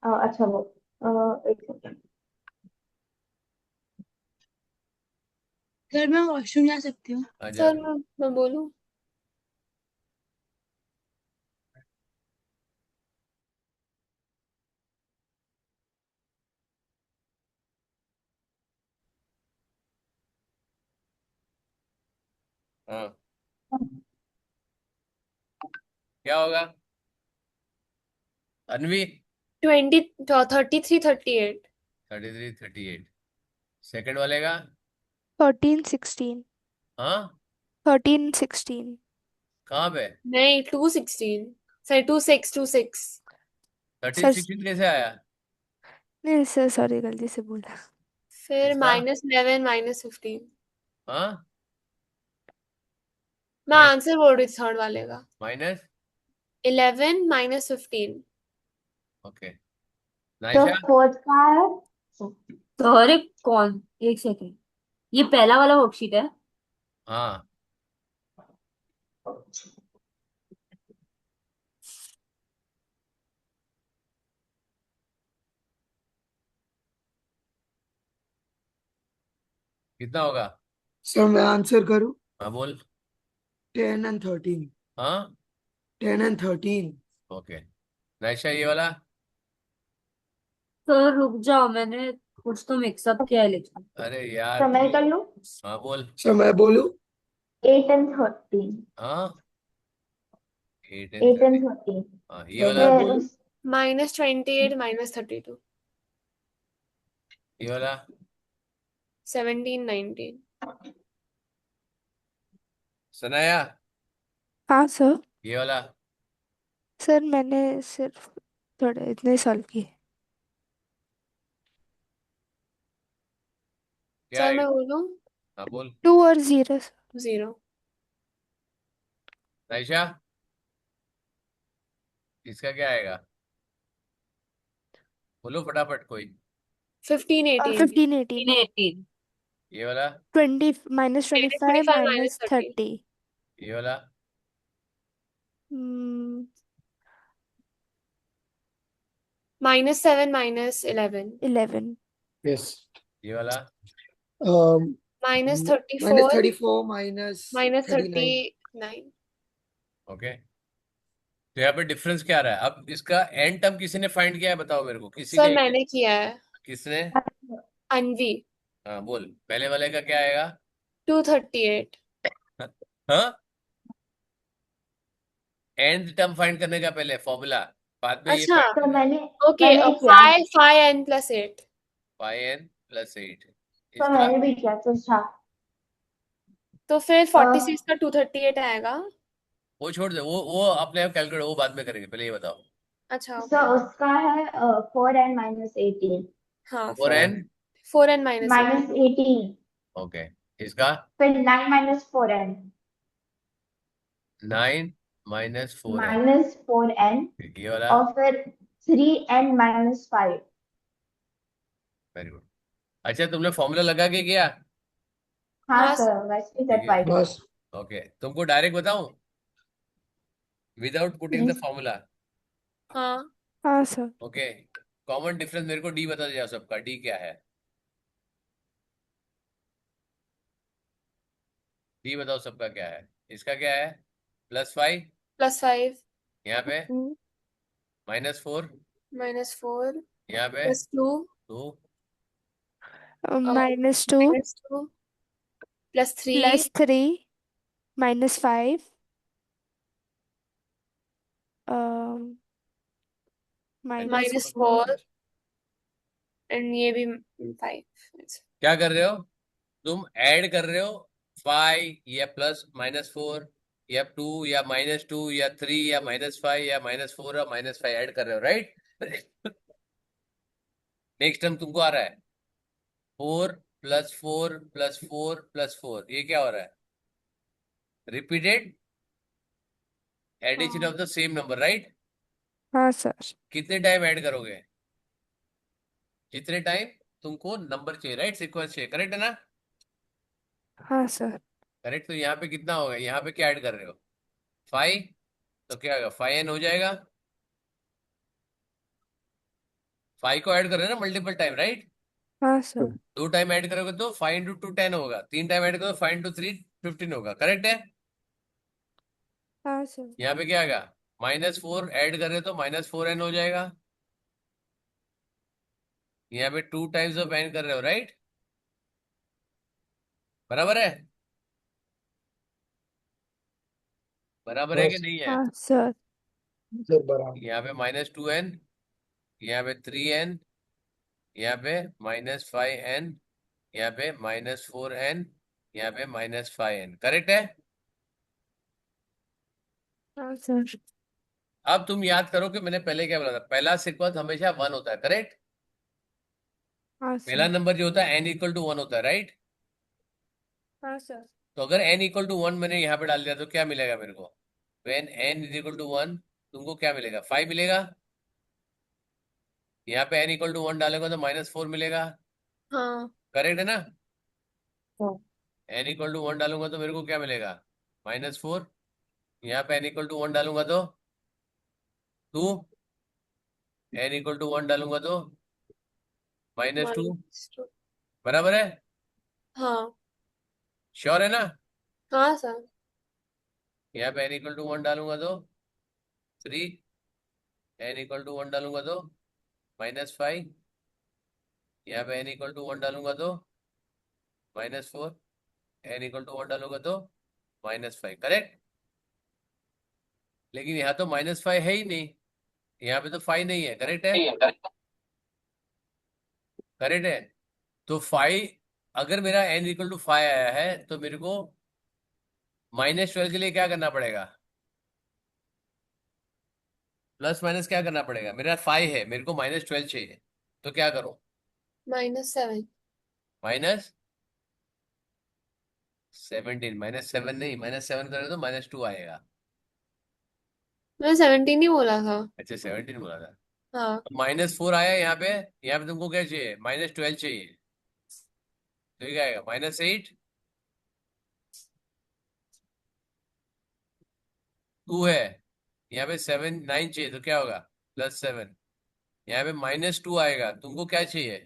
Speaker 5: अच्छा वो एक सेकंड।
Speaker 3: सर मैं वॉशरूम जा सकती हूँ?
Speaker 1: आजा,
Speaker 7: सर मैं बोलूं?
Speaker 1: हाँ क्या होगा अनवी?
Speaker 7: 33 38।
Speaker 1: 33 38, सेकंड वाले का
Speaker 4: 13 16
Speaker 1: हाँ
Speaker 4: 13 16
Speaker 1: कहाँ पे
Speaker 6: नहीं 216 sorry 26
Speaker 1: 13
Speaker 4: सर
Speaker 1: 16 कैसे आया
Speaker 4: नहीं सर सॉरी गलती से बोला।
Speaker 6: फिर
Speaker 1: इसका
Speaker 6: -11 -15
Speaker 1: हाँ
Speaker 6: मैं आंसर बोल रही थी थर्ड वाले का
Speaker 1: माइनस
Speaker 6: 11 -15
Speaker 1: ओके
Speaker 5: तो
Speaker 1: नाइशा
Speaker 5: फोर्थ का है
Speaker 6: तो अरे कौन एक सेकंड ये पहला वाला वर्कशीट है
Speaker 1: हाँ कितना होगा
Speaker 2: सर मैं आंसर करूं?
Speaker 1: हाँ बोल
Speaker 2: 10 and 13.
Speaker 1: हाँ
Speaker 2: 10 and 13.
Speaker 1: ओके नाइशा ये वाला
Speaker 6: तो रुक जाओ मैंने कुछ तो मिक्सअप किया है लेकिन
Speaker 1: अरे यार
Speaker 5: तो मैं
Speaker 1: तुम
Speaker 5: कर लूं
Speaker 1: हाँ बोल
Speaker 2: सर मैं बोलूं?
Speaker 5: 8 and 13
Speaker 1: हाँ 8 and
Speaker 5: 8 and
Speaker 1: 13
Speaker 5: 13
Speaker 1: हाँ ये
Speaker 2: सर
Speaker 1: वाला
Speaker 2: मैं
Speaker 5: फिर
Speaker 2: बोलूं?
Speaker 6: -28 -32
Speaker 1: ये वाला
Speaker 6: 17 19
Speaker 1: सनाया
Speaker 4: हाँ सर।
Speaker 1: ये वाला
Speaker 4: सर मैंने सिर्फ थोड़े इतने सॉल्व किए।
Speaker 1: क्या
Speaker 6: सर
Speaker 1: आएगा
Speaker 6: मैं बोलूं
Speaker 1: हाँ बोल
Speaker 4: 2 और 0 सर।
Speaker 6: 0
Speaker 1: नाइशा इसका क्या आएगा बोलो फटाफट कोई
Speaker 6: 15 18
Speaker 4: 15 18
Speaker 6: 18
Speaker 1: ये वाला
Speaker 4: 20 -25
Speaker 6: 25 -30
Speaker 4: -30
Speaker 1: ये वाला
Speaker 4: हम्म,
Speaker 6: -7 -11
Speaker 4: 11
Speaker 2: Yes.
Speaker 1: ये वाला
Speaker 2: Minus
Speaker 6: -34
Speaker 2: 34 minus 39.
Speaker 6: -39
Speaker 1: ओके तो यहाँ पे डिफरेंस क्या आ रहा है अब इसका एंड टर्म किसी ने फाइंड किया है बताओ मेरे को किसी
Speaker 6: सर
Speaker 1: ने
Speaker 6: मैंने किया है
Speaker 1: किसने
Speaker 6: अनवी
Speaker 1: हाँ बोल पहले वाले का क्या आएगा
Speaker 6: 238
Speaker 1: हाँ एंड टर्म फाइंड करने का पहले फॉर्मूला बाद में ये
Speaker 6: अच्छा
Speaker 1: फाइंड
Speaker 5: तो
Speaker 1: करना
Speaker 5: मैंने
Speaker 6: ओके
Speaker 5: मैंने किया
Speaker 6: 5 n + 8
Speaker 1: 5n + 8
Speaker 5: तो
Speaker 1: इसका
Speaker 5: मैंने भी किया तो अच्छा
Speaker 6: तो फिर 46 का 238 आएगा
Speaker 1: वो छोड़ दे वो अपने आप कैलकुलेट वो बाद में करेंगे पहले ये बताओ
Speaker 6: अच्छा
Speaker 5: तो
Speaker 6: ओके
Speaker 5: उसका है 4n -18
Speaker 6: हाँ
Speaker 1: 4n
Speaker 6: 4 n -8
Speaker 5: -18
Speaker 1: ओके इसका
Speaker 5: फिर 9 - 4n
Speaker 1: 9 - 4n
Speaker 5: -4n
Speaker 1: ये वाला
Speaker 5: और फिर 3n -5
Speaker 1: वेरी गुड अच्छा तुमने फॉर्मूला लगा के किया
Speaker 5: हाँ
Speaker 6: हाँ
Speaker 5: सर वैसे ही
Speaker 1: ठीक है
Speaker 5: करवाई
Speaker 2: बस
Speaker 1: ओके तुमको डायरेक्ट बताऊं विदाउट पुटिंग द फॉर्मूला
Speaker 6: हाँ
Speaker 4: हाँ सर।
Speaker 1: ओके कॉमन डिफरेंस मेरे को डी बता दिया सबका डी क्या है डी बताओ सबका क्या है इसका क्या है +5
Speaker 6: +5
Speaker 1: यहाँ पे -4
Speaker 6: -4
Speaker 1: यहाँ पे
Speaker 6: +2
Speaker 1: 2
Speaker 4: -2
Speaker 6: -2 +3
Speaker 4: +3 -5 -4
Speaker 6: -4 एंड ये भी 5
Speaker 1: क्या कर रहे हो तुम ऐड कर रहे हो 5 या +-4 या 2 या -2 या 3 या -5 या -4 या -5 ऐड कर रहे हो राइट नेक्स्ट टर्म तुमको आ रहा है 4 + 4 + 4 + 4 ये क्या हो रहा है repeated addition of the same number right
Speaker 4: हाँ सर।
Speaker 1: कितने टाइम ऐड करोगे जितने टाइम तुमको नंबर चाहिए राइट सीक्वेंस चाहिए करेक्ट है ना
Speaker 4: हाँ सर।
Speaker 1: करेक्ट तो यहाँ पे कितना होगा यहाँ पे क्या ऐड कर रहे हो 5 तो क्या होगा 5n हो जाएगा 5 को ऐड कर रहे हो ना मल्टीपल टाइम राइट
Speaker 4: हाँ सर।
Speaker 1: 2 टाइम ऐड करोगे तो 5 × 2 10 होगा 3 टाइम ऐड करोगे 5 × 3 15 होगा करेक्ट है
Speaker 4: हाँ सर।
Speaker 1: यहाँ पे क्या आएगा -4 ऐड कर रहे हो तो -4n हो जाएगा यहाँ पे 2 टाइम्स ऑफ n कर रहे हो राइट बराबर है बराबर है कि
Speaker 2: बस
Speaker 1: नहीं है
Speaker 4: हाँ सर।
Speaker 2: सर बराबर
Speaker 1: यहाँ पे -2n यहाँ पे 3n यहाँ पे -5n यहाँ पे -4n, यहाँ पे -5n, करेक्ट है।
Speaker 4: हाँ सर।
Speaker 1: अब तुम याद करो कि मैंने पहले क्या बोला था, पहला सीक्वेंस हमेशा 1 होता है, करेक्ट।
Speaker 4: हाँ
Speaker 1: पहला
Speaker 4: सर।
Speaker 1: नंबर जो होता है n=1 होता है, राइट।
Speaker 4: हाँ सर।
Speaker 1: तो अगर n=1 मैंने यहाँ पे डाल दिया तो क्या मिलेगा मेरे को, when n=1 तुमको क्या मिलेगा, 5 मिलेगा। यहाँ पे n=1 डालेगा तो -4 मिलेगा,
Speaker 7: हाँ
Speaker 1: करेक्ट है ना।
Speaker 2: हाँ।
Speaker 1: n=1 डालूंगा तो मेरे को क्या मिलेगा, -4। यहाँ पे n=1 डालूंगा तो 2, n=1 डालूंगा तो -2,
Speaker 7: -2।
Speaker 1: बराबर है।
Speaker 7: हाँ
Speaker 1: श्योर है ना।
Speaker 7: हाँ सर।
Speaker 1: यहाँ पे n=1 डालूंगा तो 3, n=1 डालूंगा तो -5, यहाँ पे n=1 डालूंगा तो -4, n=1 डालूंगा तो -5, करेक्ट। लेकिन यहाँ तो -5 है ही नहीं, यहाँ पे तो 5 नहीं है, करेक्ट है। करेक्ट है। तो 5, अगर मेरा n=5 आया है तो मेरे को -12 के लिए क्या करना पड़ेगा, प्लस माइनस क्या करना पड़ेगा, मेरा 5 है, मेरे को -12 चाहिए, तो क्या करूं,
Speaker 7: -7।
Speaker 1: -17, -7 नहीं, -7 करें तो -2 आएगा।
Speaker 7: मैंने 17 ही बोला था।
Speaker 1: अच्छा 17 बोला था।
Speaker 7: हाँ
Speaker 1: -4 आया यहाँ पे, यहाँ पे तुमको क्या चाहिए, -12 चाहिए, तो ये क्या आएगा, -8, 2 है, यहाँ पे 7 9 चाहिए तो क्या होगा, +7, यहाँ पे -2 आएगा, तुमको क्या चाहिए,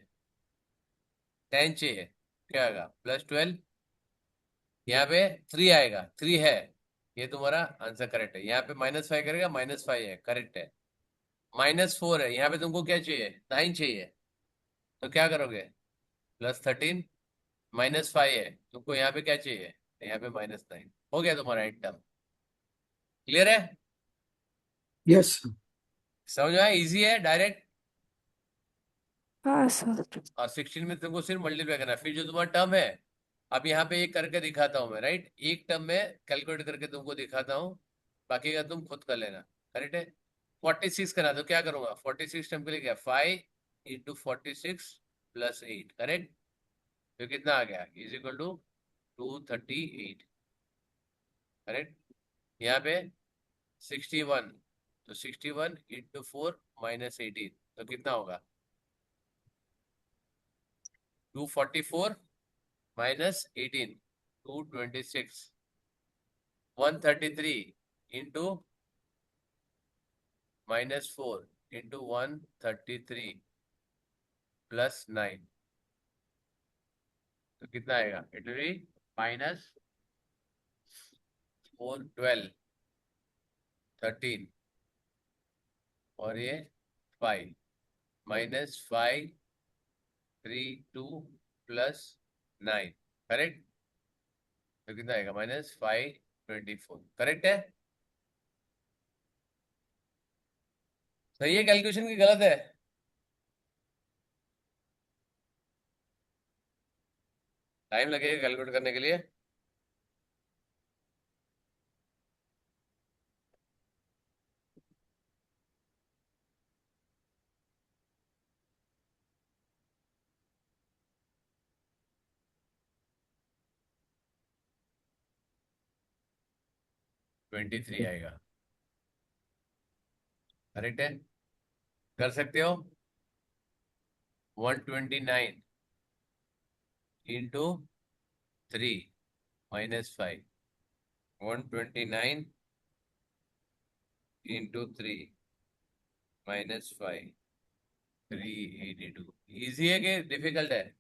Speaker 1: 10 चाहिए, क्या आएगा, +12, यहाँ पे 3 आएगा, 3 है, ये तुम्हारा आंसर करेक्ट है। यहाँ पे -5 करेगा, -5 है, करेक्ट है। -4 है, यहाँ पे तुमको क्या चाहिए, 9 चाहिए, तो क्या करोगे, +13, -5 है, तुमको यहाँ पे क्या चाहिए, यहाँ पे -9, हो गया तुम्हारा एक टर्म। क्लियर है,
Speaker 2: यस।
Speaker 1: समझ में आया, इजी है, डायरेक्ट।
Speaker 4: हाँ सर।
Speaker 1: और 16 में तुमको सिर्फ मल्टीप्लाई करना है। फिर जो तुम्हारा टर्म है, अब यहाँ पे एक करके दिखाता हूँ मैं, राइट, एक टर्म में कैलकुलेट करके तुमको दिखाता हूँ, बाकी का तुम खुद कर लेना, करेक्ट है। 46 करना, तो क्या करूंगा, 46 टर्म के लिए क्या, 5 × 46 + 8, करेक्ट। तो कितना आ गया, = 238, करेक्ट। यहाँ पे 61, तो 61 × 4 - 18, तो कितना होगा, 244 - 18, 226, 133 इंटू -4 इंटू 133 +9, तो कितना आएगा, इट विल बी -412, 13, और ये 5, -532 +9, करेक्ट। तो कितना आएगा, -524, करेक्ट है। सही है कैलकुलेशन की गलत है, टाइम लगेगा कैलकुलेट करने के लिए। ट्वेंटी थ्री आएगा, करेक्ट है, कर सकते हो। 129 इंटू 3 -5, 129 इंटू 3 -5, 382। इजी है कि डिफिकल्ट है,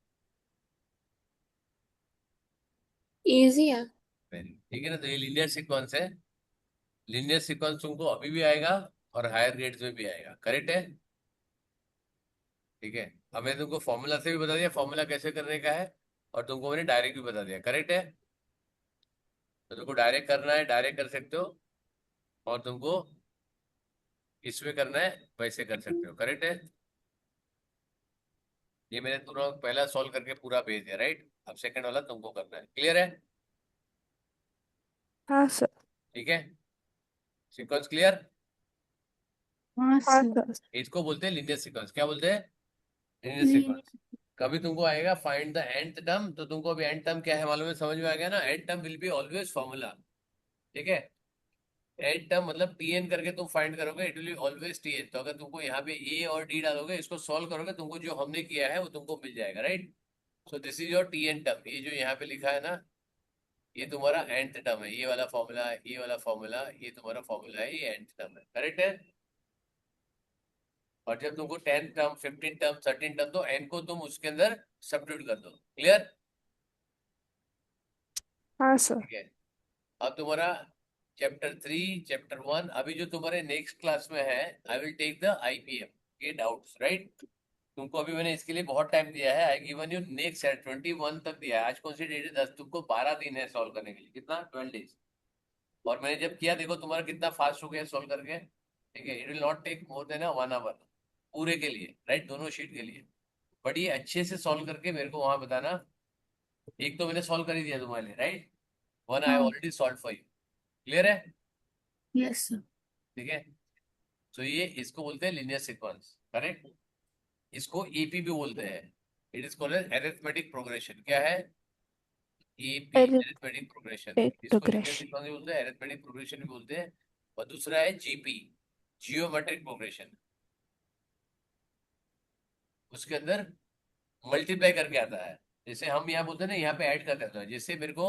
Speaker 7: इजी है।
Speaker 1: ठीक है ना। तो ये लीनियर सीक्वेंस है, लीनियर सीक्वेंस तुमको अभी भी आएगा और हायर ग्रेड्स में भी आएगा, करेक्ट है। ठीक है, अब मैंने तुमको फॉर्मूला से भी बता दिया फॉर्मूला कैसे करने का है, और तुमको मैंने डायरेक्ट भी बता दिया, करेक्ट है। तो तुमको डायरेक्ट करना है, डायरेक्ट कर सकते हो, और तुमको इसमें करना है, वैसे कर सकते हो, करेक्ट है। ये मैंने दोनों पहला सॉल्व करके पूरा भेज दिया, राइट? अब सेकंड वाला तुमको करना है। क्लियर है?
Speaker 4: हाँ सर।
Speaker 1: ठीक है, सीक्वेंस क्लियर?
Speaker 3: हाँ
Speaker 4: हाँ
Speaker 3: सर।
Speaker 4: सर।
Speaker 1: इसको बोलते हैं लीनियर सीक्वेंस। क्या बोलते हैं? Linear
Speaker 3: Linear.
Speaker 1: सीक्वेंस। कभी तुमको आएगा फाइंड द nth टर्म, तो तुमको अभी nth टर्म क्या है मालूम है, समझ में आ गया ना? nth term will be always formula. ठीक है, nth टर्म मतलब tn करके तुम फाइंड करोगे, it will be always tn। तो अगर तुमको यहाँ पे a और d डालोगे, इसको सॉल्व करोगे, तुमको जो हमने किया है वो तुमको मिल जाएगा, right? So this is your tn term. ये जो यहाँ पे लिखा है ना, ये तुम्हारा nth टर्म है। ये वाला फॉर्मूला, ये वाला फॉर्मूला, ये तुम्हारा फॉर्मूला है, ये nth टर्म है। करेक्ट है? और जब तुमको 10 टर्म, 15 टर्म, 13 टर्म, तो n को तुम उसके अंदर सब्स्टिट्यूट कर दो। क्लियर?
Speaker 4: हाँ सर।
Speaker 1: ठीक है, अब तुम्हारा चैप्टर 3, चैप्टर 1, अभी जो तुम्हारे नेक्स्ट क्लास में है, I will take the IPM के डाउट्स, राइट? तुमको अभी मैंने इसके लिए बहुत टाइम दिया है। आई गिवन यू नेक्स्ट 21 तक दिया है। आज कौन सी डेट है? 10। तुमको 12 दिन है सॉल्व करने के लिए। कितना? 12 डेज। और मैंने जब किया, देखो तुम्हारा कितना फास्ट हो गया सॉल्व करके। ठीक है, it will not take more than 1 hour पूरे के लिए, राइट? दोनों शीट के लिए। बट ये अच्छे से सॉल्व करके मेरे को वहां बताना। एक तो मैंने सॉल्व कर ही दिया तुम्हारे लिए, राइट? वन आई
Speaker 3: हाँ।
Speaker 1: Already solve for you. Clear है?
Speaker 3: Yes sir.
Speaker 1: ठीक है, तो ये इसको बोलते हैं लीनियर सीक्वेंस, करेक्ट? इसको एपी भी बोलते हैं। It is called as arithmetic progression. क्या है? AP, arithmetic progression. इसको लीनियर
Speaker 4: प्रोग्रेशन।
Speaker 1: सीक्वेंस भी बोलते हैं, अरिथमेटिक प्रोग्रेशन भी बोलते हैं। और दूसरा है जीपी, जियोमेट्रिक प्रोग्रेशन। उसके अंदर मल्टीप्लाई करके आता है। जैसे हम यहाँ बोलते हैं ना, यहाँ पे ऐड कर देता है। जैसे मेरे को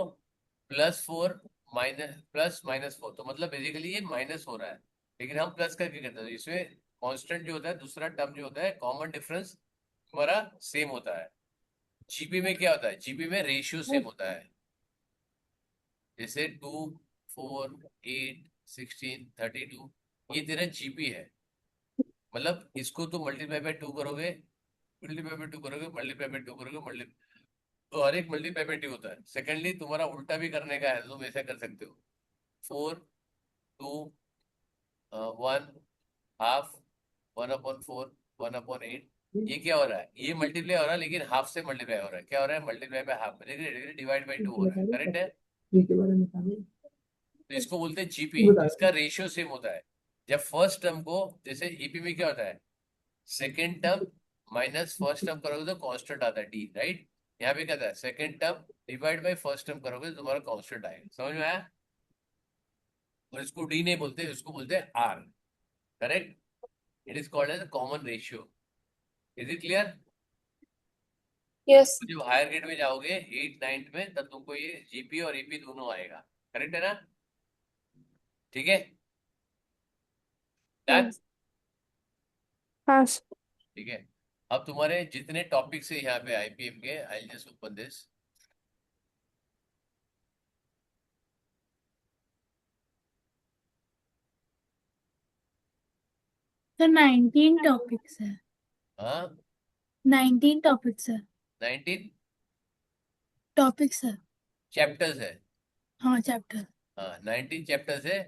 Speaker 1: +4 +-4, तो मतलब बेसिकली ये माइनस हो रहा है, लेकिन हम प्लस करके करते हैं। इसमें कांस्टेंट जो होता है, दूसरा टर्म जो होता है, कॉमन डिफरेंस हमारा सेम होता है। जीपी में क्या होता है? जीपी में रेशियो सेम होता है। जैसे 2, 4, 8, 16, 32, ये तेरा जीपी है। मतलब इसको तो मल्टीप्लाई बाय 2 करोगे, मल्टीप्लाई बाय 2 करोगे, मल्टीप्लाई बाय 2 करोगे, मल्टीप्लाई, तो हर एक मल्टीप्लाई बाय 2 होता है। सेकेंडली तुम्हारा उल्टा भी करने का है, तो तुम ऐसा कर सकते हो। 4, 2, 1, हाफ, 1/4, 1/8। ये क्या हो रहा है? ये मल्टीप्लाई हो रहा है, लेकिन हाफ से मल्टीप्लाई हो रहा है। क्या हो रहा है? मल्टीप्लाई बाय हाफ, लेकिन डिवाइड बाय 2 हो रहा है। करेक्ट है?
Speaker 2: के बारे में बताइए।
Speaker 1: तो इसको बोलते हैं जीपी, इसका रेशियो सेम होता है। जब फर्स्ट टर्म को, जैसे ईपी में क्या होता है, second term minus first term करोगे तो कांस्टेंट आता है डी, राइट? यहाँ पे क्या था? Second term divide by first term करोगे तो तुम्हारा कांस्टेंट आएगा। समझ में आया? और इसको डी नहीं बोलते, इसको बोलते हैं R. Correct? It is called as common ratio. Is it clear?
Speaker 7: Yes.
Speaker 1: जब हायर ग्रेड में जाओगे 8, 9 में, तब तुमको ये जीपी और ईपी दोनों आएगा। करेक्ट है ना? ठीक है, डन?
Speaker 4: हाँ सर।
Speaker 1: ठीक है, अब तुम्हारे जितने टॉपिक्स है यहाँ पे आईपीएम के, I just open this.
Speaker 3: Sir 19 topics है।
Speaker 1: हाँ,
Speaker 3: 19 टॉपिक्स है।
Speaker 1: 19
Speaker 3: टॉपिक्स है।
Speaker 1: चैप्टर्स है।
Speaker 3: हाँ चैप्टर।
Speaker 1: हाँ, 19 चैप्टर्स है।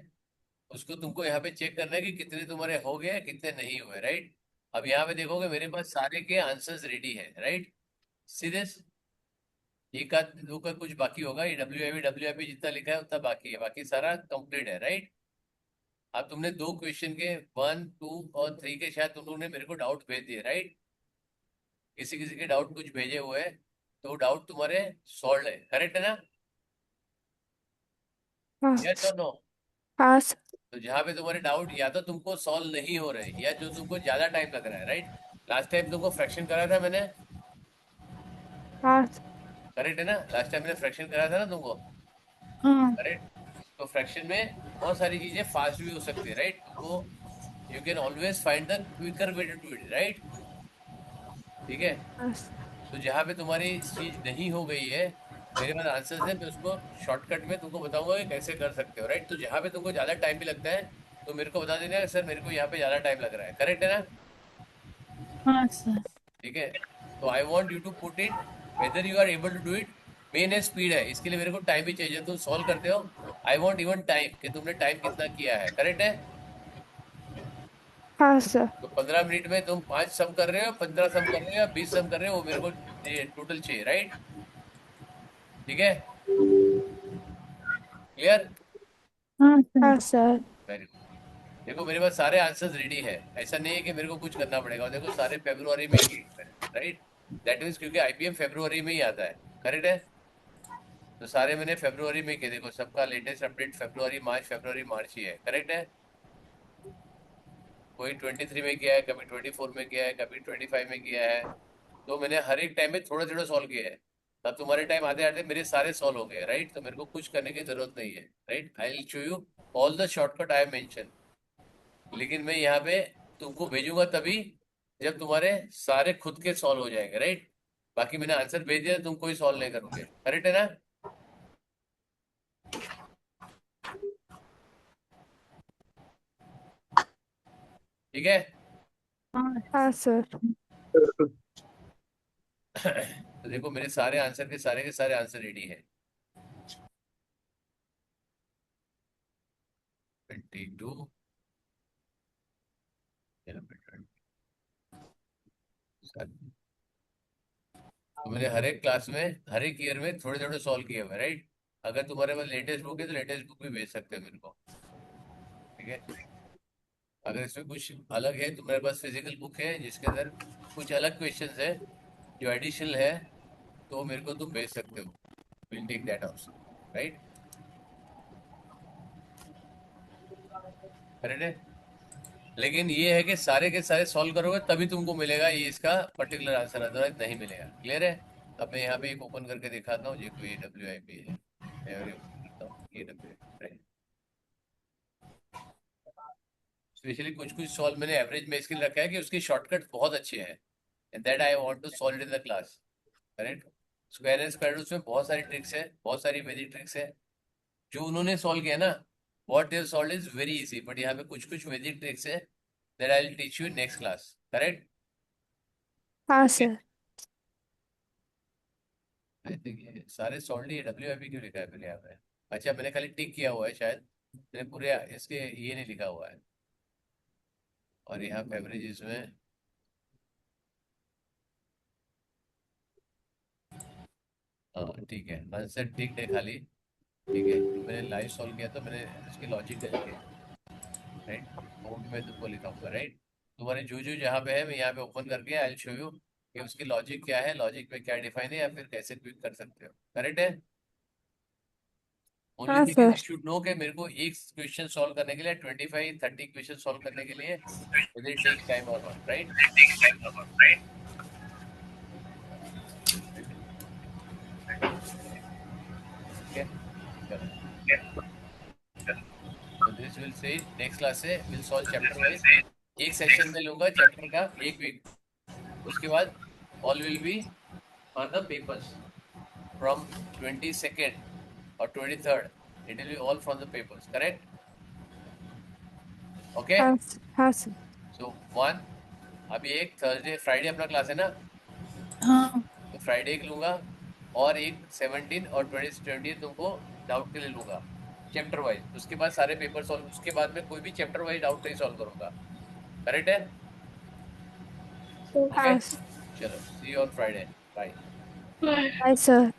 Speaker 1: उसको तुमको यहाँ पे चेक करना है कि कितने तुम्हारे हो गए, कितने नहीं हुए, राइट? अब यहाँ पे देखोगे मेरे पास सारे के आंसर्स रेडी है, राइट? सीधे एक आध दो का कुछ बाकी होगा। ये डब्ल्यू आई पी जितना लिखा है उतना बाकी है, बाकी सारा कंप्लीट है, राइट? अब तुमने 2 क्वेश्चन के 1, 2 और 3 के शायद तुम लोगों ने मेरे को डाउट भेज दिए, राइट? किसी किसी के डाउट कुछ भेजे हुए हैं, तो डाउट तुम्हारे सॉल्व है। करेक्ट है ना?
Speaker 4: हाँ
Speaker 1: यस और नो?
Speaker 4: हाँ सर।
Speaker 1: तो जहाँ पे तुम्हारे डाउट या तो तुमको सॉल्व नहीं हो रहे, या जो तुमको ज्यादा टाइम लग रहा है, राइट? लास्ट टाइम तुमको फ्रैक्शन करा था मैंने,
Speaker 4: हाँ सर।
Speaker 1: करेक्ट है ना? लास्ट टाइम मैंने फ्रैक्शन करा था ना तुमको,
Speaker 3: हाँ।
Speaker 1: करेक्ट? तो फ्रैक्शन में बहुत सारी चीजें फास्ट भी हो सकती है, राइट? तो you can always find the quicker way to do it, right? ठीक है,
Speaker 4: हाँ सर।
Speaker 1: तो जहाँ पे तुम्हारी चीज नहीं हो गई है, मेरे पास आंसर्स है, मैं उसको शॉर्टकट में तुमको बताऊंगा कि कैसे कर सकते हो, राइट? तो जहाँ पे तुमको ज्यादा टाइम भी लगता है, तो मेरे को बता देना, सर मेरे को यहाँ पे ज्यादा टाइम लग रहा है। करेक्ट है ना?
Speaker 3: हाँ सर।
Speaker 1: ठीक है, तो I want you to put it whether you are able to do it. Main है स्पीड है, इसके लिए मेरे को टाइम भी चाहिए। तुम सॉल्व करते हो, आई वॉन्ट इवन टाइम, कि तुमने टाइम कितना किया है। करेक्ट है?
Speaker 4: हाँ सर।
Speaker 1: तो 15 मिनट में तुम 5 सम कर रहे हो, 15 सम कर रहे हो या 20 सम कर रहे हो, वो मेरे को टोटल चाहिए, राइट? ठीक है, क्लियर?
Speaker 3: हाँ सर।
Speaker 4: हाँ सर।
Speaker 1: Very good. देखो मेरे पास सारे आंसर्स रेडी है, ऐसा नहीं है कि मेरे को कुछ करना पड़ेगा। और देखो सारे फरवरी में ही, राइट? दैट मीन्स क्योंकि आईपीएम फरवरी में ही आता है, करेक्ट है? तो सारे मैंने फरवरी में किए, देखो सबका लेटेस्ट अपडेट फरवरी मार्च ही है, करेक्ट है? कोई 23 में किया है, कभी 24 में किया है, कभी 25 में किया है। तो मैंने हर एक टाइम में थोड़ा थोड़ा सॉल्व किया है। तब तुम्हारे टाइम आते आते मेरे सारे सॉल्व हो गए, राइट? तो मेरे को कुछ करने की जरूरत नहीं है, right? I will show you all the shortcut I mention. लेकिन मैं यहाँ पे तुमको भेजूंगा तभी जब तुम्हारे सारे खुद के सॉल्व हो जाएंगे, राइट? बाकी मैंने आंसर भेज दिया, तुम कोई सॉल्व नहीं करोगे, करेक्ट है ना? ठीक है।
Speaker 4: हाँ सर।
Speaker 1: तो देखो मेरे सारे आंसर के सारे आंसर रेडी है। 22 तो मैंने हर एक क्लास में, हर एक ईयर में थोड़े थोड़े सॉल्व किए हुए, राइट? अगर तुम्हारे पास लेटेस्ट बुक है तो लेटेस्ट बुक भी भेज सकते हो मेरे को, ठीक है? अगर इसमें कुछ अलग है, तुम्हारे पास फिजिकल बुक है जिसके अंदर कुछ अलग क्वेश्चंस है जो एडिशनल है, तो मेरे को तुम भेज सकते हो, will take that also, right? Correct है? लेकिन ये है कि सारे के सारे सॉल्व करोगे तभी तुमको मिलेगा ये इसका पर्टिकुलर आंसर, अदरवाइज नहीं मिलेगा, क्लियर है? अब मैं यहाँ पे एक ओपन करके दिखाता हूँ, ये कोई AWIP है, मैं और open करता हूँ AWIP। स्पेशली कुछ कुछ सॉल्व मैंने एवरेज में इसके लिए रखा है कि उसकी शॉर्टकट बहुत अच्छे हैं, and that I want to solve it in the class, correct? Square and square roots में बहुत सारी ट्रिक्स है, बहुत सारी बेसिक ट्रिक्स है जो उन्होंने सॉल्व किया ना। What they solve is very easy, but यहाँ पे कुछ कुछ बेसिक ट्रिक्स है that I will teach you in next class, correct?
Speaker 4: हाँ सर।
Speaker 1: आई थिंक ये सारे सॉल्व ही WIP क्यों लिखा है फिर यहाँ पे? अच्छा मैंने खाली टिक किया हुआ है शायद, मैंने पूरे इसके ये नहीं लिखा हुआ है। और यहाँ पे एवरेजेस में हाँ ठीक है, आंसर टिक है खाली, ठीक है? मैंने लाइव सॉल्व किया तो मैंने इसकी लॉजिक कर लिया, राइट? बोर्ड में तुमको लिखा हुआ, राइट? तुम्हारे जो जो जहाँ पे है मैं यहाँ पे ओपन करके आई विल शो यू कि उसकी लॉजिक क्या है, लॉजिक में क्या डिफाइन है, या फिर कैसे क्विक कर सकते हो, करेक्ट है? ओनली
Speaker 4: हाँ
Speaker 1: thing is
Speaker 4: sir.
Speaker 1: You should know कि मेरे को एक क्वेश्चन सॉल्व करने के लिए 25-30 क्वेश्चन सॉल्व करने के लिए विल इट टेक टाइम और नॉट, राइट? ठीक है, चलो। तो this will say next class से विल सॉल्व चैप्टर वाइज, एक सेशन में लूंगा चैप्टर का, एक वीक। उसके बाद all will be on the papers from 22nd or 23rd, it will be all from the papers, correct? Okay,
Speaker 4: हाँ हाँ सर।
Speaker 1: so one, अभी एक थर्सडे फ्राइडे अपना क्लास है ना,
Speaker 3: हाँ
Speaker 1: तो फ्राइडे एक लूंगा, और एक 17 और 20 तुमको डाउट के लिए लूंगा चैप्टर वाइज। उसके बाद सारे पेपर सॉल्व, उसके बाद में कोई भी चैप्टर वाइज डाउट नहीं सॉल्व करूंगा, करेक्ट है? ओके,
Speaker 4: हाँ
Speaker 1: चलो see you on Friday, bye.
Speaker 4: Bye sir.